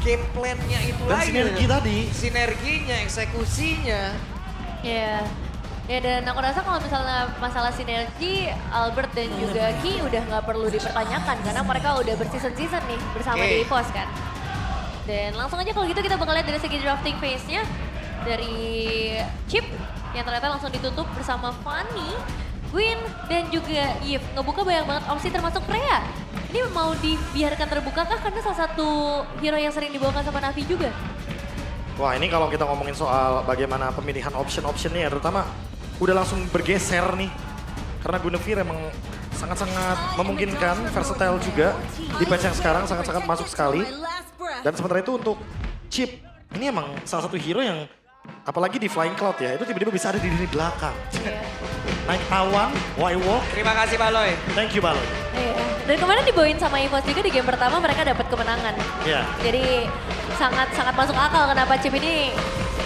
game plan-nya itu Dan lagi. sinergi tadi. Sinerginya, eksekusinya. Ya. Ya dan aku rasa kalau misalnya masalah sinergi, Albert dan juga Ki udah nggak perlu dipertanyakan karena mereka udah berseason-season nih bersama di EVOS kan. Dan langsung aja kalau gitu kita bakal lihat dari segi drafting phase-nya dari Chip yang ternyata langsung ditutup bersama Fanny, Gwyn, dan juga Yves. Ngebuka banyak banget opsi termasuk Freya. Ini mau dibiarkan terbuka kah karena salah satu hero yang sering dibawakan sama Navi juga? Wah ini kalau kita ngomongin soal bagaimana pemilihan option-optionnya ya, terutama udah langsung bergeser nih. Karena Guinevere emang sangat-sangat memungkinkan, versatile juga. Di patch yang sekarang sangat-sangat masuk sekali. Dan sementara itu untuk Chip, ini emang salah satu hero yang apalagi di Flying Cloud ya, itu tiba-tiba bisa ada di lini belakang. Iya. Naik awan, Y-walk, Terima kasih Baloy. thank you Baloy. Iya. Dan kemarin dibawain sama EVOS juga di game pertama mereka dapat kemenangan. Iya. Jadi sangat masuk akal kenapa Chip ini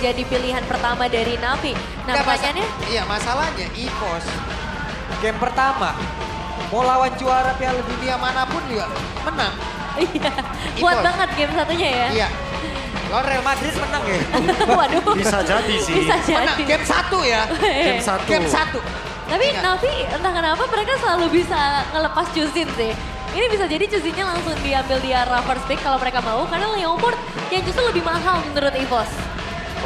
jadi pilihan pertama dari Navi. Nah Nggak, pertanyaannya, Iya masalahnya EVOS game pertama mau lawan juara Piala Dunia manapun juga menang. iya, kuat EVOS. banget game satunya ya. Iya. Lawan Real Madrid menang ya. Waduh. Bisa jadi sih. Bisa Menang jadi. game 1 ya. Game satu. Game 1. Tapi Ingat. Navi entah kenapa mereka selalu bisa ngelepas Chusin sih. Ini bisa jadi Chusinnya langsung diambil di arah first pick kalau mereka mau. Karena Leopard yang justru lebih mahal menurut EVOS.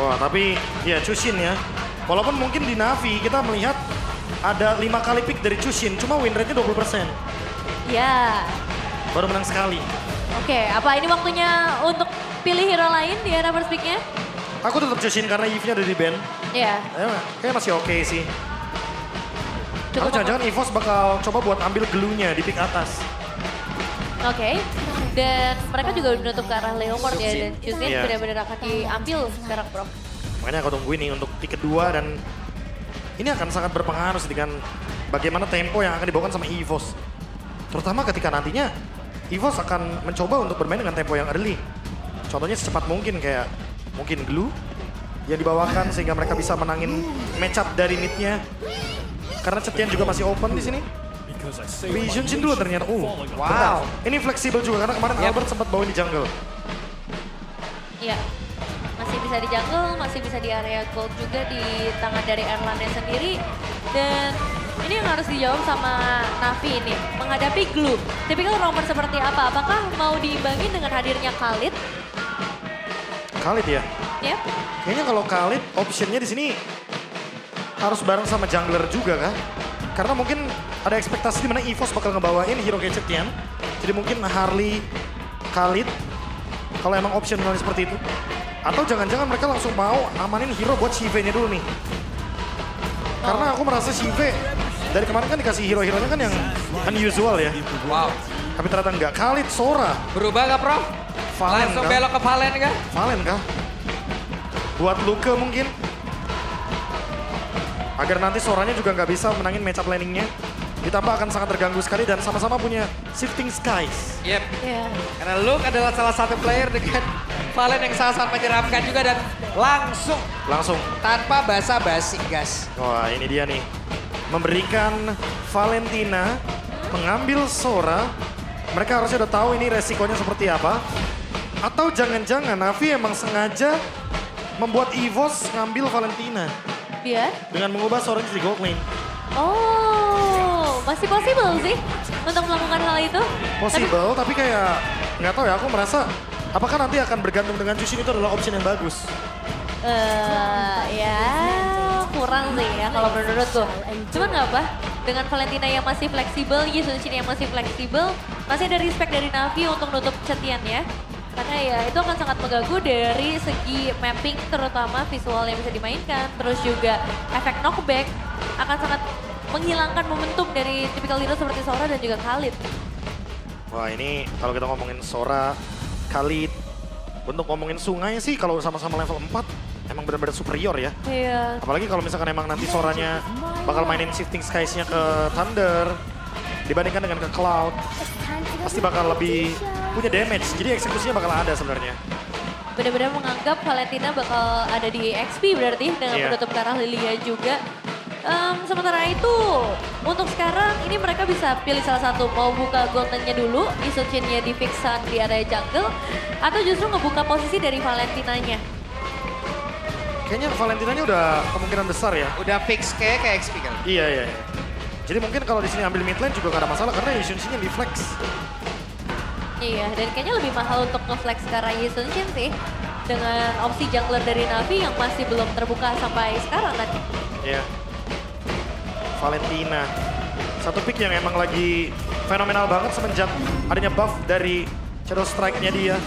Wah tapi ya Chushin ya. Walaupun mungkin di Navi kita melihat ada 5 kali pick dari Chushin, cuma win rate-nya 20%. Ya. Baru menang sekali. Oke, apa ini waktunya untuk pilih hero lain di arah first pick-nya? Aku tetap Chushin karena Yves-nya udah di ban. Ya. Kayaknya masih oke sih. Atau Cukup jangan-jangan EVOS bakal coba buat ambil glue-nya di pick atas. Oke. Dan mereka juga udah menutup ke arah Leopard ya. Dan Chusin Iya. benar-benar akan diambil sekarang bro. Makanya aku tungguin nih untuk pick kedua dan ini akan sangat berpengaruh sih dengan bagaimana tempo yang akan dibawakan sama EVOS. Terutama ketika nantinya EVOS akan mencoba untuk bermain dengan tempo yang early. Contohnya secepat mungkin kayak mungkin glue yang dibawakan sehingga mereka bisa menangin match up dari mid-nya. Karena Cetian juga masih open di sini. Vision Shin dulu ternyata. Wow. Ini fleksibel juga karena kemarin Albert sempat bawa di jungle. Iya. Masih bisa di jungle, masih bisa di area gold juga di tangan dari Erlanda sendiri. Dan ini yang harus dijawab sama Navi ini. Menghadapi glue. Tipikal romer seperti apa? Apakah mau diimbangi dengan hadirnya Khalid? Khalid ya. Ya. Kayaknya kalau Khalid optionnya di sini harus bareng sama jungler juga kan? Karena mungkin ada ekspektasi di mana EVOS bakal ngebawain hero kayak Cetian. Jadi mungkin Harley, Khalid, kalau emang opsional seperti itu. Atau jangan-jangan mereka langsung mau amanin hero buat Shive-nya dulu nih. Karena aku merasa Shive dari kemarin kan dikasih hero-heronya kan yang unusual ya. Wow. Tapi ternyata enggak. Khalid, Sora, Berubah gak Prof? Valen Langsung kah? belok ke Valen kah? Valen kah? Buat Luke mungkin. Agar nanti Soranya juga nggak bisa menangin matchup landingnya. Ditambah akan sangat terganggu sekali dan sama-sama punya Shifting Skies. Yep. Ya. Karena Luke adalah salah satu player dengan Valen yang sangat menyeramkan juga dan langsung tanpa basa-basi gas. Wah ini dia nih. Memberikan Valentina, mengambil Sora. Mereka harusnya udah tahu ini resikonya seperti apa. Atau jangan-jangan Navi emang sengaja membuat EVOS ngambil Valentina. Biar? Dengan mengubah Sora jadi gold lane. Oh, masih possible sih untuk melakukan hal itu. Possible, tapi kayak nggak tahu ya. Aku merasa apakah nanti akan bergantung dengan Jushin itu adalah option yang bagus. Ya kurang sih ya kalau menurutku. Cuman nggak apa, dengan Valentina yang masih fleksibel, Yushin yang masih fleksibel, masih ada respect dari Navi untuk nutup Cetian ya. Karena ya itu akan sangat mengganggu dari segi mapping terutama visual yang bisa dimainkan. Terus juga efek knockback akan sangat menghilangkan momentum dari tipikal hero seperti Sora dan juga Khalid. Wah ini kalau kita ngomongin Sora, Khalid, untuk ngomongin sungai sih kalau sama-sama level 4 emang benar-benar superior ya. Iya. Apalagi kalau misalkan emang nanti Soranya bakal mainin Shifting Skies-nya ke Thunder dibandingkan dengan ke Cloud, pasti bakal lebih punya damage. Jadi eksekusinya bakal ada sebenarnya. Benar-benar menganggap Valentina bakal ada di XP berarti dengan Iya. menutup ke arah Lilia juga. Sementara itu, untuk sekarang ini mereka bisa pilih salah satu. Mau buka goldennya dulu, Isuchinnya di fixan di area jungle. Atau justru ngebuka posisi dari Valentinanya. Kayaknya Valentinanya udah kemungkinan besar ya. Udah fix kayak XP kan? Iya. Jadi mungkin kalau di sini ambil mid lane juga gak ada masalah karena Yushin-nya di flex. Iya, dan kayaknya lebih mahal untuk nge-flex sekarang Isuchin sih. Dengan opsi jungler dari Navi yang masih belum terbuka sampai sekarang kan. Iya. Valentina. Satu pick yang emang lagi fenomenal banget semenjak adanya buff dari Shadow Strike-nya dia.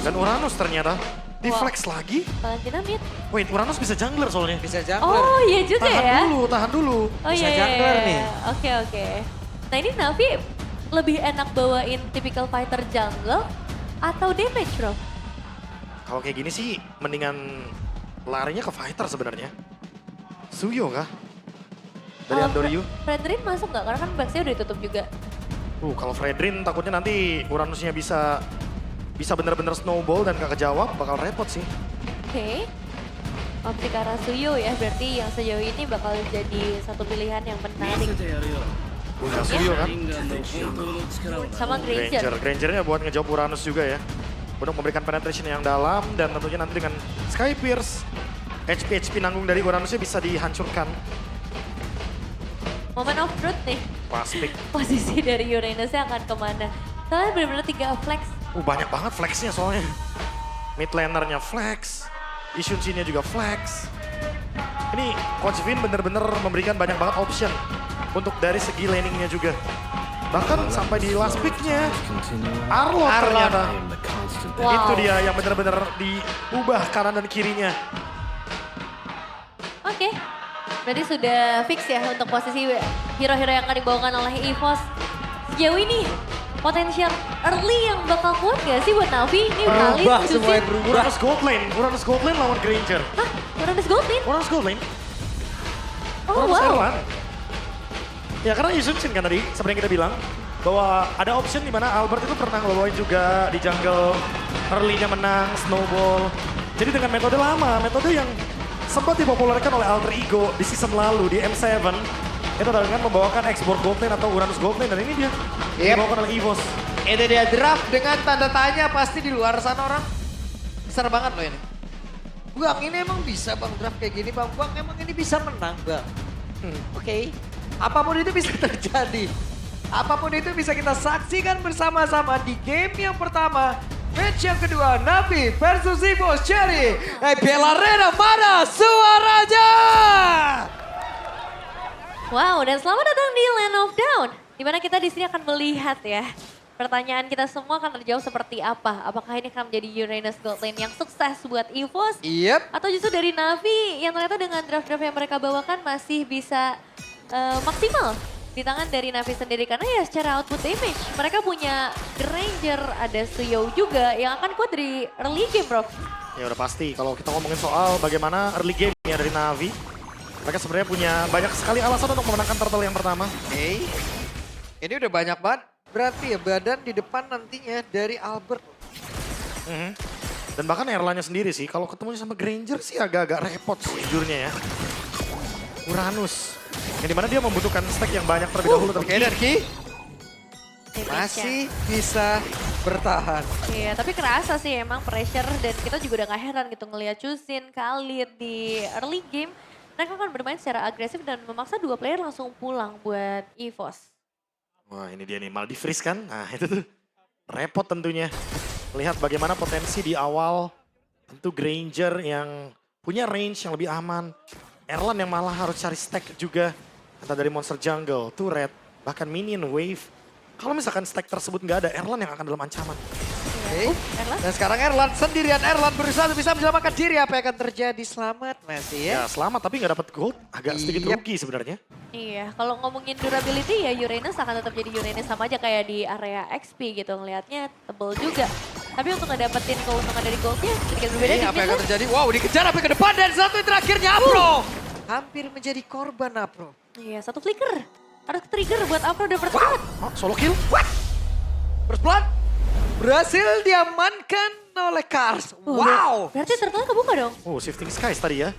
Dan Uranus ternyata di Wow. flex lagi. Valentina mid. Wait, Uranus bisa jungler soalnya. Bisa jungler. Oh iya juga ya. Tahan dulu. Oh Bisa iya, jungler iya. nih. Oke. Nah ini Navi lebih enak bawain typical fighter jungle atau damage bro? Kalau kayak gini sih mendingan larinya ke fighter sebenarnya. Suyo kah? Dari Andoryu. Fredrin masuk nggak? Karena kan backsnya udah ditutup juga. Kalau Fredrin takutnya nanti Uranusnya bisa bener-bener snowball dan gak kejawab, bakal repot sih. Oke. Opsi ke arah Suyo ya, berarti yang sejauh ini bakal jadi satu pilihan yang menarik. Udah Suyo kan? Sama Granger. Grangernya buat ngejawab Uranus juga ya. Untuk memberikan penetration yang dalam dan tentunya nanti dengan Sky Pierce, HP nanggung dari Uranusnya bisa dihancurkan. Moment of truth nih, Pas pick. posisi dari Uranusnya akan kemana? Soalnya benar-benar 3 flex. Banyak banget flexnya soalnya. Mid lanernya flex, Isuchinnya juga flex. Ini Coach Vin bener-bener memberikan banyak banget option untuk dari segi laningnya juga. Bahkan sampai di last picknya, Arlot ternyata. Wow. Itu dia yang bener-bener diubah kanan dan kirinya. Oke, berarti sudah fix ya untuk posisi hero-hero yang akan dibawakan oleh EVOS. Sejauh ini potensial early yang bakal kuat gak sih buat Navi? Ini Berubah Khalid, semuanya Susin. berubah. Uranus Gold Lane lawan Granger. Hah? Uranus Gold Lane? Uranus Gold Lane. Oh Uranus wow. Erlan. Ya karena Isuchin kan tadi, seperti yang kita bilang, bahwa ada option di mana Albert itu pernah ngebawain juga di jungle, early-nya menang, snowball. Jadi dengan metode lama, metode yang sempat dipopulerkan oleh Alter Ego di season lalu di M7, itu adalah dengan membawakan export gold lane atau Uranus gold lane, dan ini dia dibawakan oleh EVOS. Itu dia draft dengan tanda tanya pasti di luar sana orang. Besar banget loh ini. Bang ini emang bisa bang draft kayak gini bang. Bang emang ini bisa menang bang. Oke. Apapun itu bisa terjadi. Apapun itu bisa kita saksikan bersama-sama di game yang pertama. Match yang kedua, Navi versus EVOS Cherry. Bella Rena, mana suaranya? Wow, dan selamat datang di Land of Dawn. Dimana kita di sini akan melihat ya. Pertanyaan kita semua akan terjawab seperti apa. Apakah ini akan menjadi Uranus Gold Lane yang sukses buat EVOS? Yep. Atau justru dari Navi yang ternyata dengan draft-draft yang mereka bawakan masih bisa maksimal di tangan dari Navi sendiri. Karena ya secara output damage, mereka punya Granger, ada Suyo juga yang akan kuat dari early game bro. Ya udah pasti, kalau kita ngomongin soal bagaimana early game ya dari Navi, mereka sebenarnya punya banyak sekali alasan untuk memenangkan turtle yang pertama. Oke. Ini udah banyak banget. Berarti ya badan di depan nantinya dari Albert. Dan bahkan Erlanya sendiri sih, kalau ketemunya sama Granger sih agak-agak repot sejujurnya ya. Uranus, yang dimana dia membutuhkan stack yang banyak terlebih dahulu. Oke, dan Ki masih bisa bertahan. Iya, tapi kerasa sih emang pressure dan kita juga udah gak heran gitu ngeliat Chusin, Khalid di early game. Mereka akan bermain secara agresif dan memaksa dua player langsung pulang buat EVOS. Wah ini dia nih, malah di-freeze kan? Nah itu tuh repot tentunya. Lihat bagaimana potensi di awal. Tentu Granger yang punya range yang lebih aman. Erlan yang malah harus cari stack juga. Entah dari monster jungle, turret, bahkan minion, wave. Kalau misalkan stack tersebut nggak ada, Erlan yang akan dalam ancaman. Oke. Erlan? Dan sekarang Erlan sendirian. Erlan berusaha bisa menyelamatkan diri. Apa yang akan terjadi? Selamat masih ya. Ya selamat tapi nggak dapat gold, agak sedikit Yep. rugi sebenarnya. Iya, kalau ngomongin durability ya Uranus akan tetap jadi Uranus sama aja kayak di area XP gitu. Ngelihatnya tebel juga. Tapi untuk ngedapetin keuntungan dari goldnya sedikit berbeda Ini di apa yang mid akan terjadi? Wow, dikejar sampai ke depan dan satu yang terakhirnya Apro. Hampir menjadi korban Apro. Iya, satu flicker. Harus trigger buat Afro udah percepat. Oh, solo kill? First blood berhasil diamankan oleh Kars. Wow. Berarti turtle kebuka dong. Oh, Shifting Skies tadi ya.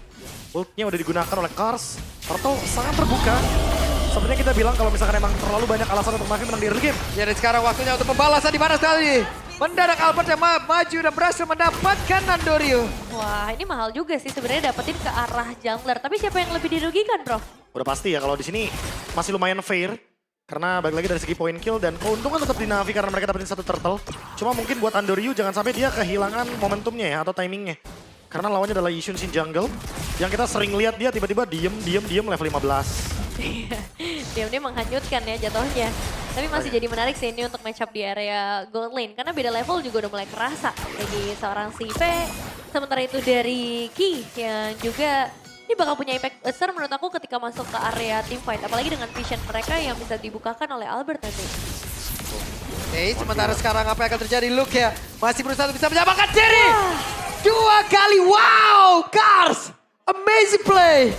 Ultnya udah digunakan oleh Cars. Turtle sangat terbuka. Sepertinya kita bilang kalau misalkan emang terlalu banyak alasan untuk Navi menang di early game. Ya, dan sekarang waktunya untuk pembalasan di mana sekali. Mendadak Albert yang maju dan berhasil mendapatkan Nandorio. Wah, ini mahal juga sih sebenarnya dapetin ke arah jungler. Tapi siapa yang lebih dirugikan, bro? Udah pasti ya kalau di sini masih lumayan fair. Karena balik lagi dari segi point kill dan keuntungan tetap di Navi karena mereka dapetin satu turtle. Cuma mungkin buat Andoryu jangan sampai dia kehilangan momentumnya ya atau timingnya. Karena lawannya adalah Yishun Shin Jungle yang kita sering lihat dia tiba-tiba diem level 15. Dia menghanyutkan ya jatuhnya. Tapi masih jadi menarik sih ini untuk match up di area gold lane. Karena beda level juga udah mulai kerasa bagi seorang Sive. Sementara itu dari Ki yang juga ini bakal punya impact besar menurut aku ketika masuk ke area team fight. Apalagi dengan vision mereka yang bisa dibukakan oleh Albert nanti. Oke, sementara sekarang apa yang akan terjadi? Luke ya masih berusaha untuk bisa menyamakan diri. Dua kali, wow, Cars, amazing play.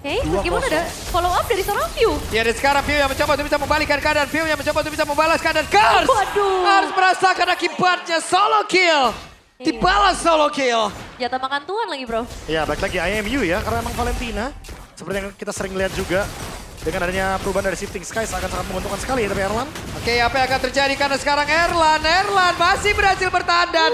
Oke, meskipun ada follow up dari seorang View. Ya, dan sekarang View yang mencoba untuk bisa membalikan keadaan. View yang mencoba untuk bisa membalas keadaan. Cars Waduh. harus merasakan akibatnya solo kill. Dibalas solo kill. Jatah makan tuan lagi, bro. Ya balik lagi IMU ya karena emang Valentina. Seperti yang kita sering lihat juga. Dengan adanya perubahan dari Shifting Skies akan sangat menguntungkan sekali ya tapi Erlan. Oke, apa yang akan terjadi karena sekarang Erlan masih berhasil bertahan dan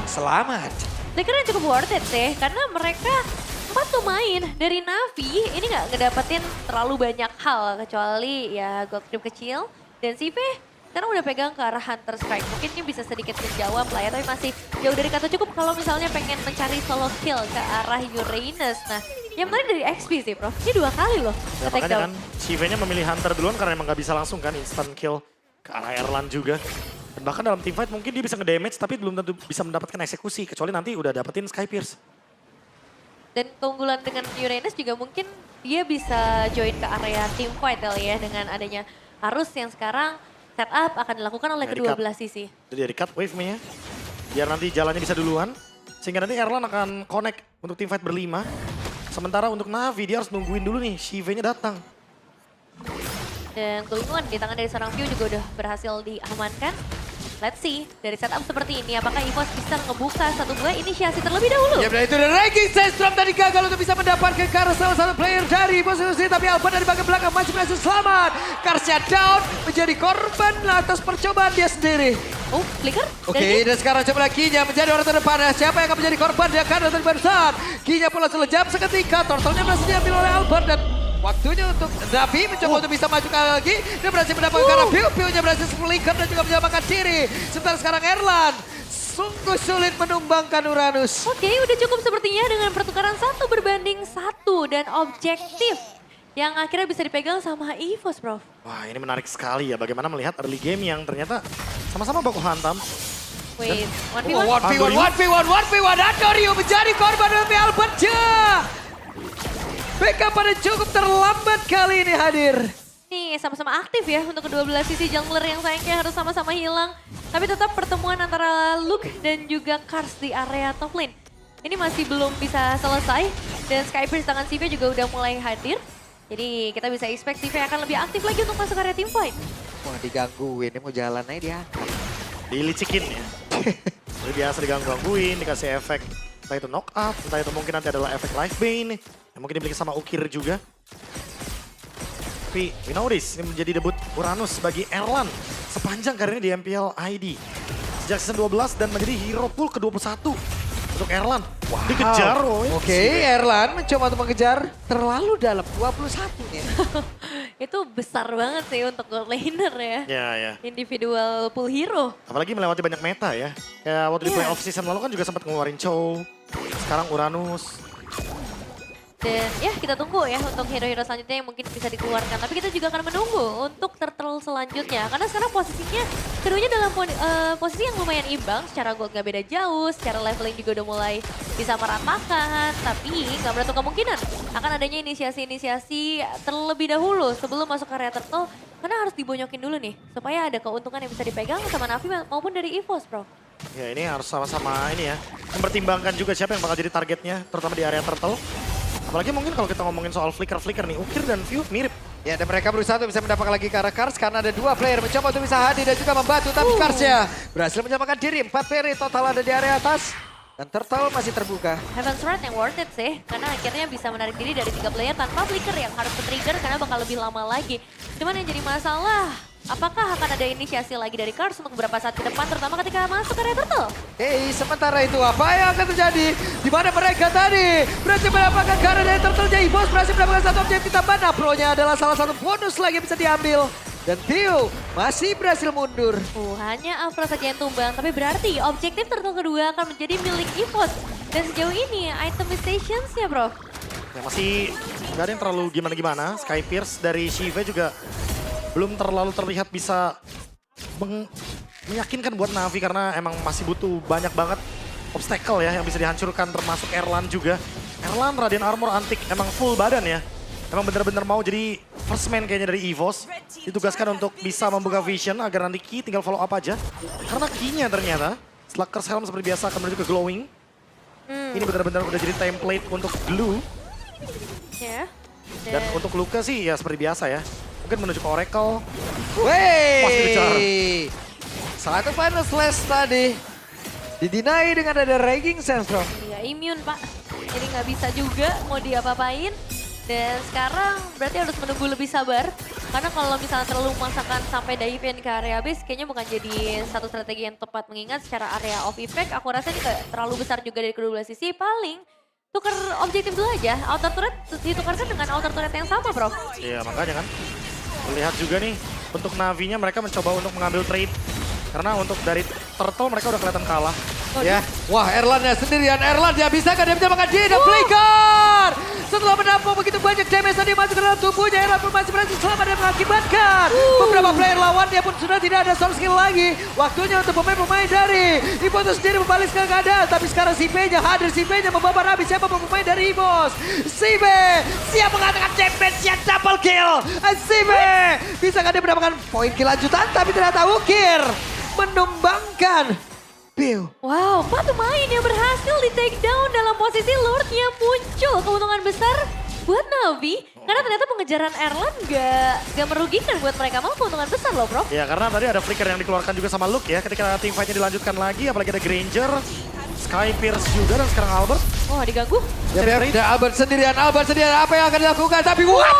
selamat. Flickernya cukup worth it sih, karena mereka 4 pemain dari Navi ini nggak ngedapetin terlalu banyak hal kecuali ya gold creep kecil dan Sive sekarang udah pegang ke arah Hunter Strike. Mungkin ini bisa sedikit menjawab lah ya, tapi masih jauh dari kata cukup kalau misalnya pengen mencari solo kill ke arah Uranus. Nah, yang menarik dari XP sih, Bro. Ini 2 kali loh Ya, take makanya down. kan Sive-nya memilih Hunter duluan karena emang gak bisa langsung kan instant kill ke arah Erlan juga. Dan bahkan dalam teamfight mungkin dia bisa nge-damage tapi belum tentu bisa mendapatkan eksekusi. Kecuali nanti udah dapetin Sky Pierce. Dan keunggulan dengan Uranus juga mungkin dia bisa join ke area team fight kali ya dengan adanya arus yang sekarang setup akan dilakukan oleh Ya, kedua di-cut. belah sisi. Jadi dari cut wave-nya ya. Biar nanti jalannya bisa duluan. Sehingga nanti Erlan akan connect untuk teamfight berlima. Sementara untuk Navi dia harus nungguin dulu nih Sive-nya datang. Dan keunggulan di tangan dari seorang View juga udah berhasil diamankan. Let's see, dari setup seperti ini apakah EVOS bisa ngebuka satu buah inisiasi terlebih dahulu? Ya, dan itu the ranking Sandstorm tadi gagal untuk bisa mendapatkan Cars salah satu player dari posisi, tapi Albert dari bagian belakang masih berhasil selamat. Carsnya down menjadi korban atas percobaan dia sendiri. Oh, Flicker? Oke, dan sekarang coba lagi Kinya menjadi orang terdepan. Siapa yang akan menjadi korban? Dia akan dari barusan. Kinya pun langsung lejam seketika. Turtle-nya berhasil diambil oleh Albert dan waktunya untuk Navi mencoba untuk bisa maju kali lagi. Dia berhasil mendapatkan karena Piu-Piunya berhasil flicker dan juga menyelamatkan diri. Sementara sekarang Erlan sungguh sulit menumbangkan Uranus. Oke, udah cukup sepertinya dengan pertukaran 1 berbanding 1 dan objektif yang akhirnya bisa dipegang sama EVOS, bro. Wah ini menarik sekali ya bagaimana melihat early game yang ternyata sama-sama baku hantam. Wait, 1v1? Oh, 1v1. Andoryu menjadi korban dari Albert Ja. Backup pada cukup terlambat kali ini hadir. Nih sama-sama aktif ya untuk kedua belah sisi jungler yang sayangnya harus sama-sama hilang. Tapi tetap pertemuan antara Luke dan juga Cars di area top lane. Ini masih belum bisa selesai dan Skypierce tangan Sive juga udah mulai hadir. Jadi kita bisa expect Sive akan lebih aktif lagi untuk masuk area team fight. Wah, digangguin, ini mau jalan aja dia. Dilicikin ya. Seperti biasa digangguin, dikasih efek. Entah itu knock up, entah itu mungkin nanti adalah efek life bane. Yang mungkin dimiliki sama Ukir juga. Tapi we know this, ini menjadi debut Uranus bagi Erlan. Sepanjang karirnya di MPL ID. Sejak season 12 dan menjadi hero pool ke-21 untuk Erlan. Dikejar woy. Oke, Erlan mencoba untuk mengejar terlalu dalam 21 nih. Itu besar banget sih untuk gold laner ya. Ya. Individual pool hero. Apalagi melewati banyak meta ya. Kayak waktu di Iya. playoff season lalu kan juga sempat ngeluarin Chow. Sekarang Uranus. Dan ya kita tunggu ya untuk hero-hero selanjutnya yang mungkin bisa dikeluarkan. Tapi kita juga akan menunggu untuk turtle selanjutnya. Karena sekarang posisinya keduanya dalam posisi yang lumayan imbang. Secara gold gak beda jauh, secara leveling juga udah mulai bisa meratakan. Tapi gak menutup kemungkinan akan adanya inisiasi-inisiasi terlebih dahulu sebelum masuk area turtle. Karena harus dibonyokin dulu nih supaya ada keuntungan yang bisa dipegang sama Navi maupun dari EVOS, bro. Ya ini harus sama-sama ini ya. Mempertimbangkan juga siapa yang bakal jadi targetnya, terutama di area turtle. Apalagi mungkin kalau kita ngomongin soal flicker-flicker nih, Ukir dan View mirip. Ya, dan mereka berusaha untuk bisa mendapatkan lagi ke arah Cars karena ada 2 player mencoba untuk bisa hadir dan juga membantu. Tapi Carsnya berhasil menyamakan diri. 4 player total ada di area atas. Dan Turtle masih terbuka. Heaven's Wrath yang worth it sih, karena akhirnya bisa menarik diri dari 3 player tanpa flicker yang harus ke-trigger karena bakal lebih lama lagi. Cuman yang jadi masalah, apakah akan ada inisiasi lagi dari Cars untuk beberapa saat ke depan, terutama ketika masuk area Turtle? Sementara itu apa yang akan terjadi? Di mana mereka tadi berhasil mendapatkan karena dari Turtle jadi bos berhasil mendapatkan satu objektif tambahan. Pro-nya adalah salah satu bonus lagi yang bisa diambil. Dan Theo masih berhasil mundur. Hanya Afro saja yang tumbang, tapi berarti objektif Turtle kedua akan menjadi milik EVOS. Dan sejauh ini item stations ya bro? Ya masih nggak ada yang terlalu gimana-gimana. Sky Pierce dari Shiva juga belum terlalu terlihat bisa meyakinkan buat Navi karena emang masih butuh banyak banget obstacle ya yang bisa dihancurkan termasuk Erlan juga. Erlan Radiant Armor Antik emang full badan ya. Emang bener-bener mau jadi first man kayaknya dari EVOS. Ditugaskan untuk bisa membuka vision agar nanti Ki tinggal follow up aja. Karena Ki-nya ternyata setelah Curse Helm seperti biasa akan menuju ke Glowing. Ini benar-benar udah jadi template untuk Glue. Ya. Dan untuk Luka sih ya seperti biasa ya. Mungkin menuju ke Oracle. Masih dikejar. Satu final slash tadi. Didinai dengan ada Raging Sense bro. Iya immune pak, jadi nggak bisa juga mau diapa-apain. Dan sekarang berarti harus menunggu lebih sabar. Karena kalau misalnya terlalu memaksakan sampai dive-in ke area base, kayaknya bukan jadi satu strategi yang tepat. Mengingat secara area of effect, aku rasa ini gak terlalu besar juga dari kedua belah sisi. Paling tuker objektif dulu aja, outer turret ditukarkan dengan outer turret yang sama bro. Iya makanya kan. Lihat juga nih, untuk Navi-nya mereka mencoba untuk mengambil trade. Karena untuk dari Turtle mereka udah kelihatan kalah. Ya, wah Erlan ya sendirian. Erlan ya bisa kan dia bisa makan dia flicker. Setelah menampung begitu banyak damage tadi masuk ke dalam tubuhnya, Erlan pun masih berhasil selamat dan mengakibatkan beberapa player lawan dia pun sudah tidak ada soft skill lagi. Waktunya untuk pemain-pemain dari Ibo itu sendiri membalik ke keadaan, tapi sekarang si B-nya hadir, si B-nya membawa habis siapa pemain dari Ibos. Si B siap mengatakan damage yang double kill. Si B bisa kan dia mendapatkan poin kill lanjutan tapi ternyata Ukir menumbangkan Bill. Wow, 4 pemain yang berhasil di take down dalam posisi Lord-nya muncul. Keuntungan besar buat Navi. Karena ternyata pengejaran Erlan gak merugikan buat mereka. Malah keuntungan besar loh bro. Ya karena tadi ada flicker yang dikeluarkan juga sama Luke ya. Ketika team fight-nya dilanjutkan lagi, apalagi ada Granger, Sky Pierce juga dan sekarang Albert. Wah diganggu. Ya, Albert sendirian apa yang akan dilakukan? Tapi what?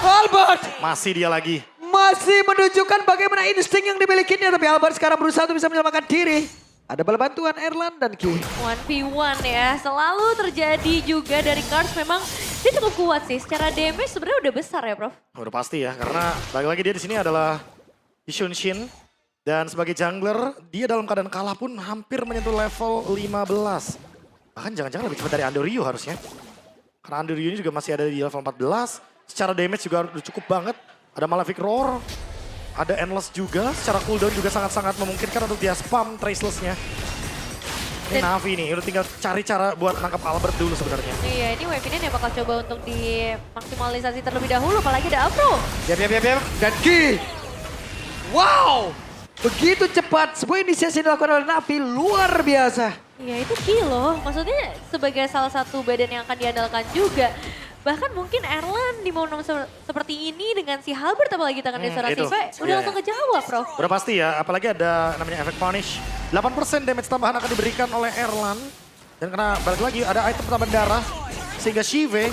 Albert Masih dia lagi. masih menunjukkan bagaimana insting yang dimilikinya. Tapi Albert sekarang berusaha untuk bisa menyelamatkan diri. Ada bala bantuan Erlan dan Ki. 1v1 ya, selalu terjadi juga dari Cars. Memang dia cukup kuat sih, secara damage sebenarnya udah besar ya Prof. Udah pasti ya, karena lagi-lagi dia di sini adalah Yishun Shin. Dan sebagai jungler, dia dalam keadaan kalah pun hampir menyentuh level 15. Bahkan jangan-jangan lebih cepat dari Andoryu harusnya. Karena Andoryu ini juga masih ada di level 14. Secara damage juga udah cukup banget. Ada Malefic Roar, ada Endless juga. Secara cooldown juga sangat-sangat memungkinkan untuk dia spam Traceless-nya. Ini Navi nih, udah tinggal cari cara buat nangkap Albert dulu sebenarnya. Iya, ini wave ini bakal coba untuk dimaksimalisasi terlebih dahulu, apalagi ada Afro. Yap. Dan Ki. Wow. Begitu cepat sebuah inisiasi yang dilakukan oleh Navi luar biasa. Iya itu Ki loh, maksudnya sebagai salah satu badan yang akan diandalkan juga. Bahkan mungkin Erlan di momen seperti ini dengan si Halbert apalagi tangan Desora itu. Siva udah langsung kejawab Prof. Udah pasti ya, apalagi ada namanya efek punish. 8% damage tambahan akan diberikan oleh Erlan. Dan karena balik lagi ada item tambahan darah. Sehingga Shive,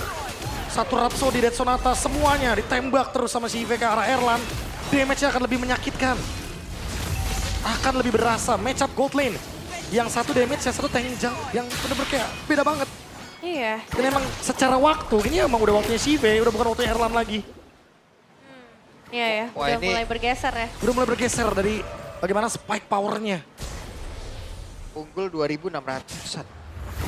satu Rhapsody, Dead Sonata semuanya ditembak terus sama Shive ke arah Erlan. Damage-nya akan lebih menyakitkan. Akan lebih berasa, match up gold lane. Yang satu damage, yang satu tank yang bener-bener kayak beda banget. Iya. Dan emang secara waktu, ini emang udah waktunya Shive, udah bukan waktunya Erlan lagi. Iya ya, Wah, udah ini mulai bergeser ya. Udah mulai bergeser dari bagaimana spike powernya. Unggul 2.600-an.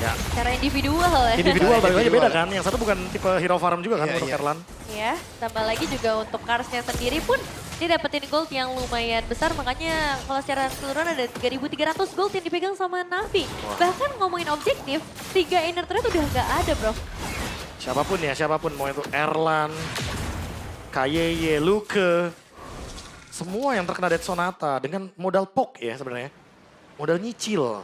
Ya. Secara individual ya. Individual balik lagi Individual. beda kan, yang satu bukan tipe hero farm juga kan Iya, untuk iya. Erlan. Iya, tambah lagi juga untuk Karsnya sendiri pun dia dapetin gold yang lumayan besar. Makanya kalau secara keseluruhan ada 3.300 gold yang dipegang sama Navi. Bahkan ngomongin objektif, 3 inner turret udah nggak ada bro. Siapapun mau itu Erlan, KYY, Luke, semua yang terkena Dead Sonata dengan modal poke ya sebenarnya. Modal nyicil.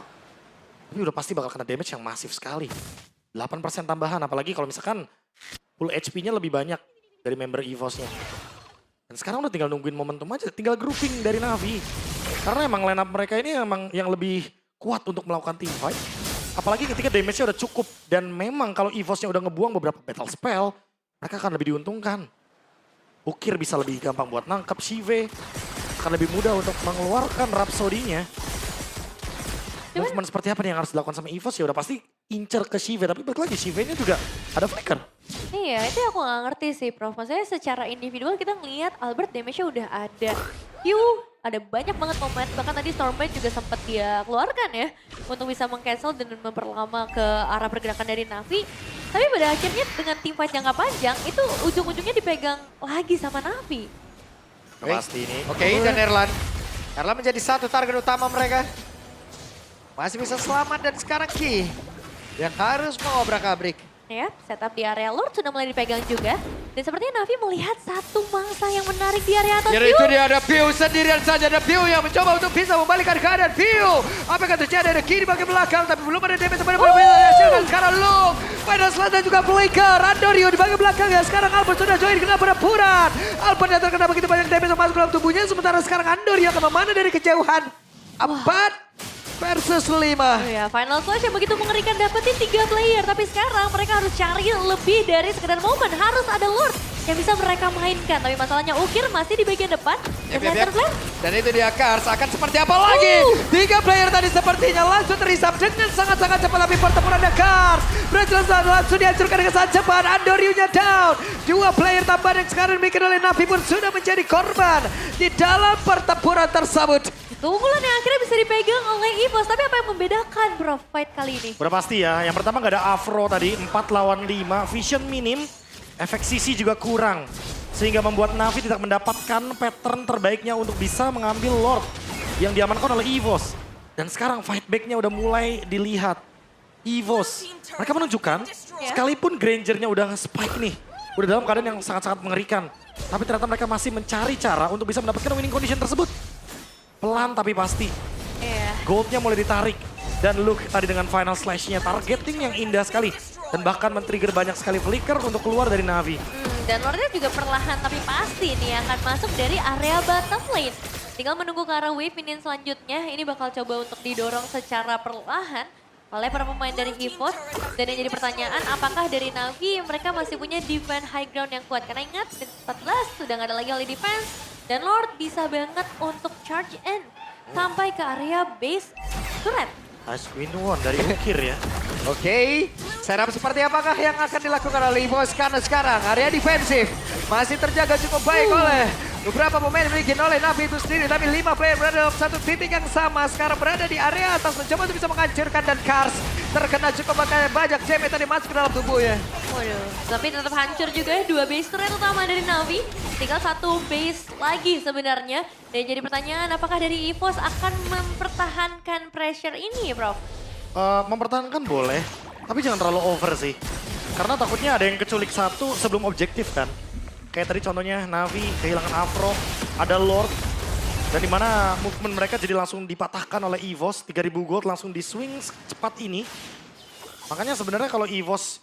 Tapi udah pasti bakal kena damage yang masif sekali. 8% tambahan, apalagi kalau misalkan full HP-nya lebih banyak dari member EVOS-nya. Dan sekarang udah tinggal nungguin momentum aja, tinggal grouping dari Navi. Karena emang line up mereka ini emang yang lebih kuat untuk melakukan team fight. Apalagi ketika damage-nya udah cukup. Dan memang kalau EVOS-nya udah ngebuang beberapa battle spell, mereka akan lebih diuntungkan. Ukir bisa lebih gampang buat nangkep, Shive akan lebih mudah untuk mengeluarkan Rhapsody-nya. Movement seperti apa nih yang harus dilakukan sama EVOS ya udah pasti incer ke Shive. Tapi balik lagi Shive-nya juga ada flicker. Iya, itu aku gak ngerti sih Prof. Maksudnya secara individual kita ngelihat Albert damage-nya udah ada. Ada banyak banget momen, bahkan tadi Stormblade juga sempat dia keluarkan ya. Untuk bisa meng-cancel dan memperlama ke arah pergerakan dari Na'Vi. Tapi pada akhirnya dengan team fight jangka panjang, itu ujung-ujungnya dipegang lagi sama Na'Vi. Pasti ini. Oke, dan Erlan. Erlan menjadi satu target utama mereka. Masih bisa selamat dan sekarang Ki yang harus mengobrak-abrik. Ya, setup di area Lord sudah mulai dipegang juga. Dan sepertinya Na'Vi melihat satu mangsa yang menarik di area atas. Itu dia ada Piu sendirian saja. Ada Piu yang mencoba untuk bisa membalikkan keadaan Piu. Apa yang terjadi? Ada Ki di bagian belakang tapi belum ada damage kepada dan sekarang Luke. Final Slam dan juga Flicker. Andorio di bagian belakang ya. Sekarang Albert sudah join kena perampuran. Albert yang terkena begitu banyak damage masuk ke dalam tubuhnya. Sementara sekarang Andorio akan memanah dari kejauhan. 4 versus 5. Ya, Final Flash yang begitu mengerikan dapetin 3 player. Tapi sekarang mereka harus cari lebih dari sekedar momen. Harus ada Lord yang bisa mereka mainkan. Tapi masalahnya Ukir masih di bagian depan. Dan itu dia Kars akan seperti apa lagi? 3 player tadi sepertinya langsung terisap dengan sangat-sangat cepat. Tapi pertempurannya Kars berjalan langsung dihancurkan dengan sangat cepat. Andorio-nya down. 2 player tambahan yang sekarang dimiliki oleh Na'Vi pun sudah menjadi korban di dalam pertempuran tersebut. Keunggulan yang akhirnya bisa dipegang oleh EVOS. Tapi apa yang membedakan bro fight kali ini? Udah pasti ya. Yang pertama gak ada Afro tadi. 4 lawan 5. Vision minim. Efek CC juga kurang. Sehingga membuat Na'Vi tidak mendapatkan pattern terbaiknya untuk bisa mengambil Lord. Yang diamankan oleh EVOS. Dan sekarang fight back-nya udah mulai dilihat. EVOS. Mereka menunjukkan sekalipun Granger-nya udah spike nih. Udah dalam keadaan yang sangat-sangat mengerikan. Tapi ternyata mereka masih mencari cara untuk bisa mendapatkan winning condition tersebut. Pelan tapi pasti. Goldnya mulai ditarik. Dan Luke tadi dengan final slash-nya targeting yang indah sekali. Dan bahkan men-trigger banyak sekali flicker untuk keluar dari Na'Vi. Dan Lordnya juga perlahan tapi pasti nih akan masuk dari area bottom lane. Tinggal menunggu ke arah wave minion selanjutnya. Ini bakal coba untuk didorong secara perlahan oleh para pemain dari EVOS. Dan yang jadi pertanyaan apakah dari Na'Vi mereka masih punya defense high ground yang kuat. Karena ingat 14 sudah nggak ada lagi oleh defense. Dan Lord bisa banget untuk charge in sampai ke area base turret. Ice Queen One dari Ukir ya. Oke, setup seperti apakah yang akan dilakukan oleh EVOS karena sekarang area defensif masih terjaga cukup baik oleh beberapa pemain dimiliki oleh Na'Vi itu sendiri. Tapi 5 player berada dalam satu titik yang sama. Sekarang berada di area atas mencoba untuk bisa menghancurkan dan Kars terkena cukup banyak damage tadi masuk ke dalam tubuhnya. Waduh, tapi tetap hancur juga ya 2 base turret utama dari Na'Vi. Tinggal 1 base lagi sebenarnya. Dan jadi pertanyaan apakah dari EVOS akan mempertahankan pressure ini Prof? Mempertahankan boleh, tapi jangan terlalu over sih. Karena takutnya ada yang keculik satu sebelum objektif kan. Kayak tadi contohnya Na'Vi kehilangan Afro, ada Lord. Dan dimana movement mereka jadi langsung dipatahkan oleh EVOS, 3000 gold langsung di swing cepat ini. Makanya sebenarnya kalau EVOS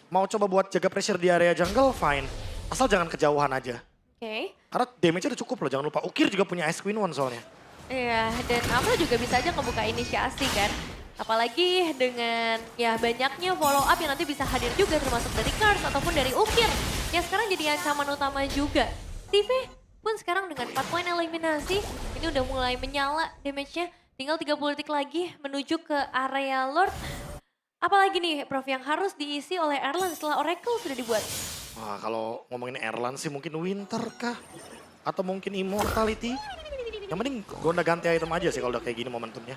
mau coba buat jaga pressure di area jungle, fine. Asal jangan kejauhan aja. Oke. Karena damage-nya udah cukup loh, jangan lupa. Ukir juga punya Ice Queen One soalnya. Iya, dan Afro juga bisa aja ngebuka inisiasi kan. Apalagi dengan ya banyaknya follow up yang nanti bisa hadir juga termasuk dari Kars ataupun dari Ukir. Yang sekarang jadi ancaman utama juga. TV pun sekarang dengan 4 poin eliminasi, ini udah mulai menyala damage-nya. Tinggal 30 detik lagi menuju ke area Lord. Apalagi nih Prof yang harus diisi oleh Erlan setelah Oracle sudah dibuat? Wah, kalau ngomongin Erlan sih mungkin Winter kah? Atau mungkin Immortality? Yang penting gonta ganti item aja sih kalau udah kayak gini momentumnya.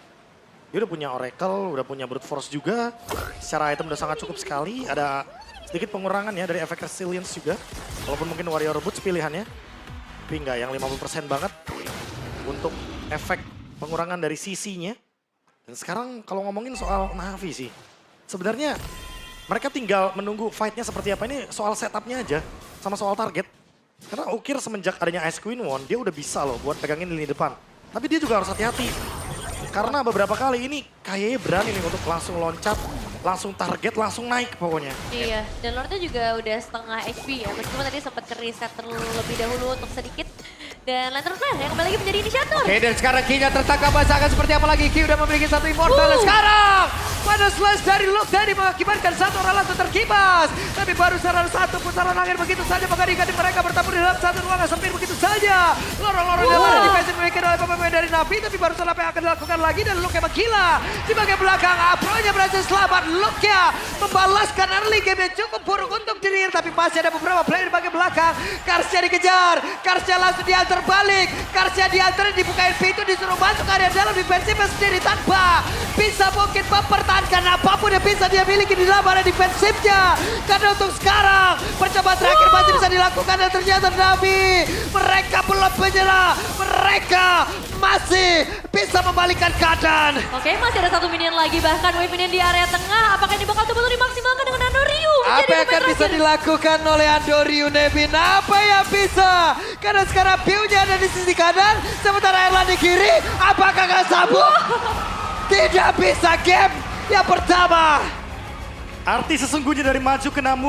Dia udah punya Oracle, udah punya Brute Force juga. Secara item udah sangat cukup sekali. Ada sedikit pengurangan ya dari efek Resilience juga. Walaupun mungkin Warrior Boots pilihannya. Tapi enggak yang 50% banget untuk efek pengurangan dari CC-nya. Dan sekarang kalau ngomongin soal Na'Vi sih. Sebenarnya mereka tinggal menunggu fight-nya seperti apa. Ini soal setup-nya aja sama soal target. Karena Ukir semenjak adanya Ice Queen One, dia udah bisa loh buat pegangin lini depan. Tapi dia juga harus hati-hati. Karena beberapa kali ini kayaknya berani nih untuk langsung loncat, langsung target, langsung naik pokoknya. Iya, dan Lordnya juga udah setengah HP ya. Meskipun tadi sempat ke-reset terlebih dahulu untuk sedikit. Dan Lantern Flare yang kembali lagi menjadi inisiator. Oke, dan sekarang Ki-nya tertangkap basah akan seperti apa lagi? Ki udah memiliki 1 Immortal. Dan sekarang pada Ada slash dari Luke tadi mengakibatkan satu orang langsung terkibas. Tapi baru serangan satu pusaran angin begitu saja mengganti mereka bertemu di dalam satu ruangan sempit begitu saja. Lorong-lorong yang mana defense dimiliki oleh pemain dari Navi, tapi baru salah apa yang akan dilakukan lagi dan Luke emang gila. Di bagian belakang Apro-nya berhasil selamat. Luke-nya membalaskan early game yang cukup buruk untuk dirinya, tapi masih ada beberapa player di bagian belakang. Karsnya dikejar, Karsnya langsung diantar balik. Karsnya diantar, dibukain pintu, disuruh masuk area dalam defensifnya sendiri tanpa bisa mungkin mempertahankan apapun yang bisa dia miliki di dalam area defensifnya. Karena untuk sekarang percobaan terakhir masih bisa dilakukan dan ternyata Navi mereka belum menyerah. Mereka masih bisa membalikkan keadaan. Oke, masih ada 1 minion lagi, bahkan wave minion di area tengah. Apakah ini bakal betul dimaksimalkan dengan Andoriu? Apa yang akan bisa dilakukan oleh Andoriu, Nevin? Apa yang bisa? Karena sekarang view-nya ada di sisi kanan, sementara Erlan di kiri. Apakah akan sambung? Tidak bisa game yang pertama. Arti sesungguhnya dari maju ke namun